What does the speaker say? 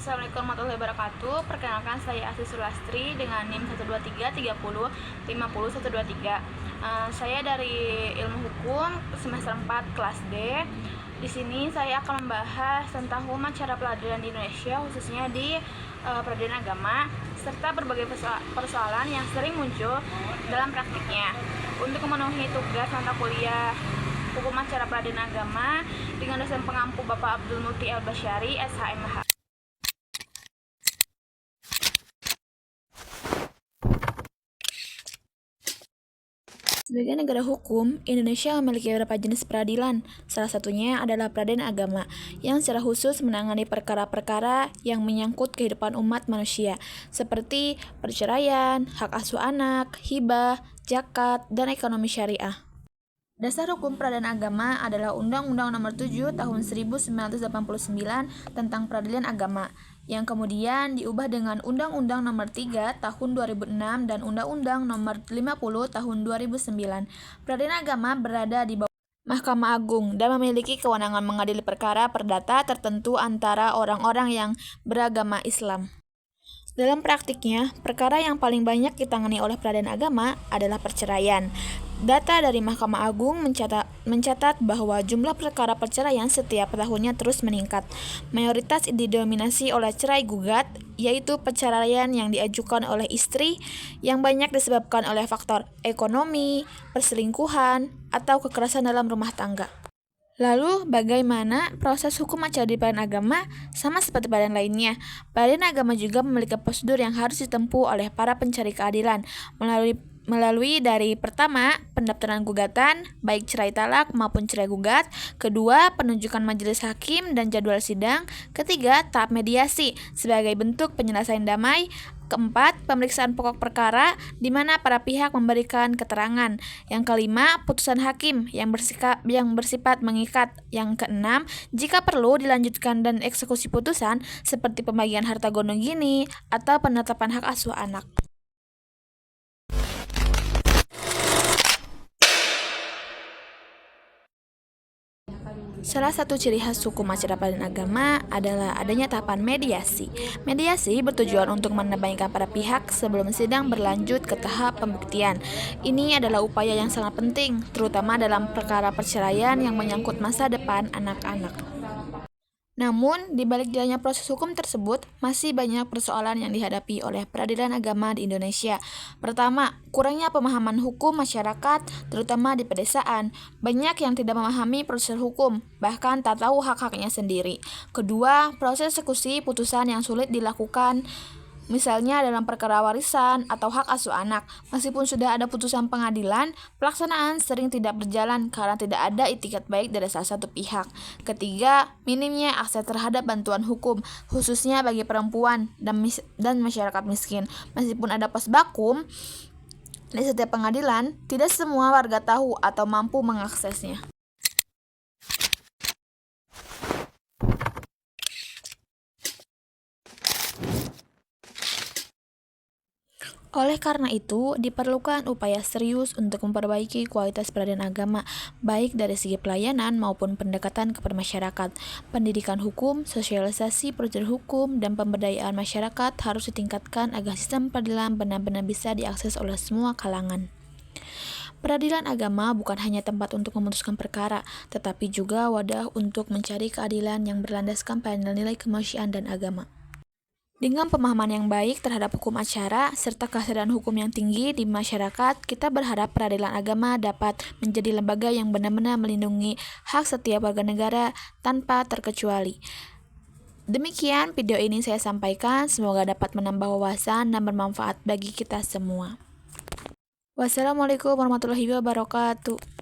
Assalamualaikum warahmatullahi wabarakatuh. Perkenalkan, saya Asih Sulastri dengan NIM 12330500123. Saya dari Ilmu Hukum semester 4 kelas D. Di sini saya akan membahas tentang hukum acara peradilan di Indonesia, khususnya di peradilan agama, serta berbagai persoalan yang sering muncul dalam praktiknya. Untuk memenuhi tugas mata kuliah Hukum Acara Peradilan Agama dengan dosen pengampu Bapak Abdul Muti El-Basyari, SHMH. Sebagai negara hukum, Indonesia memiliki beberapa jenis peradilan. Salah satunya adalah peradilan agama, yang secara khusus menangani perkara-perkara yang menyangkut kehidupan umat manusia, seperti perceraian, hak asuh anak, hibah, zakat, dan ekonomi syariah. Dasar hukum peradilan agama adalah Undang-Undang Nomor 7 Tahun 1989 tentang Peradilan Agama, yang kemudian diubah dengan Undang-Undang Nomor 3 Tahun 2006 dan Undang-Undang Nomor 50 Tahun 2009. Peradilan agama berada di bawah Mahkamah Agung dan memiliki kewenangan mengadili perkara perdata tertentu antara orang-orang yang beragama Islam. Dalam praktiknya, perkara yang paling banyak ditangani oleh peradilan agama adalah perceraian. Data dari Mahkamah Agung mencatat bahwa jumlah perkara perceraian setiap tahunnya terus meningkat. Mayoritas didominasi oleh cerai gugat, yaitu perceraian yang diajukan oleh istri yang banyak disebabkan oleh faktor ekonomi, perselingkuhan, atau kekerasan dalam rumah tangga. Lalu, bagaimana proses hukum acara di peradilan agama? Sama seperti peradilan lainnya, peradilan agama juga memiliki prosedur yang harus ditempuh oleh para pencari keadilan melalui dari pertama, pendaftaran gugatan, baik cerai talak maupun cerai gugat, kedua, penunjukan majelis hakim dan jadwal sidang, ketiga, tahap mediasi sebagai bentuk penyelesaian damai, keempat, pemeriksaan pokok perkara di mana para pihak memberikan keterangan. Yang kelima, putusan hakim yang bersifat mengikat. Yang keenam, jika perlu dilanjutkan dan eksekusi putusan seperti pembagian harta gono gini atau penetapan hak asuh anak. Salah satu ciri khas hukum acara peradilan agama adalah adanya tahapan mediasi. Mediasi bertujuan untuk menambahkan para pihak sebelum sidang berlanjut ke tahap pembuktian. Ini adalah upaya yang sangat penting, terutama dalam perkara perceraian yang menyangkut masa depan anak-anak. Namun, di balik jalannya proses hukum tersebut, masih banyak persoalan yang dihadapi oleh peradilan agama di Indonesia. Pertama, kurangnya pemahaman hukum masyarakat, terutama di pedesaan. Banyak yang tidak memahami proses hukum, bahkan tak tahu hak-haknya sendiri. Kedua, proses eksekusi putusan yang sulit dilakukan, misalnya dalam perkara warisan atau hak asuh anak. Meskipun sudah ada putusan pengadilan, pelaksanaan sering tidak berjalan karena tidak ada itikat baik dari salah satu pihak. Ketiga, minimnya akses terhadap bantuan hukum, khususnya bagi perempuan dan masyarakat miskin. Meskipun ada pos bakum di setiap pengadilan, tidak semua warga tahu atau mampu mengaksesnya. Oleh karena itu, diperlukan upaya serius untuk memperbaiki kualitas peradilan agama, baik dari segi pelayanan maupun pendekatan kepada masyarakat. Pendidikan hukum, sosialisasi prosedur hukum, dan pemberdayaan masyarakat harus ditingkatkan agar sistem peradilan benar-benar bisa diakses oleh semua kalangan. Peradilan agama bukan hanya tempat untuk memutuskan perkara, tetapi juga wadah untuk mencari keadilan yang berlandaskan pada nilai kemanusiaan dan agama. Dengan pemahaman yang baik terhadap hukum acara serta kesadaran hukum yang tinggi di masyarakat, kita berharap peradilan agama dapat menjadi lembaga yang benar-benar melindungi hak setiap warga negara tanpa terkecuali. Demikian video ini saya sampaikan, semoga dapat menambah wawasan dan bermanfaat bagi kita semua. Wassalamualaikum warahmatullahi wabarakatuh.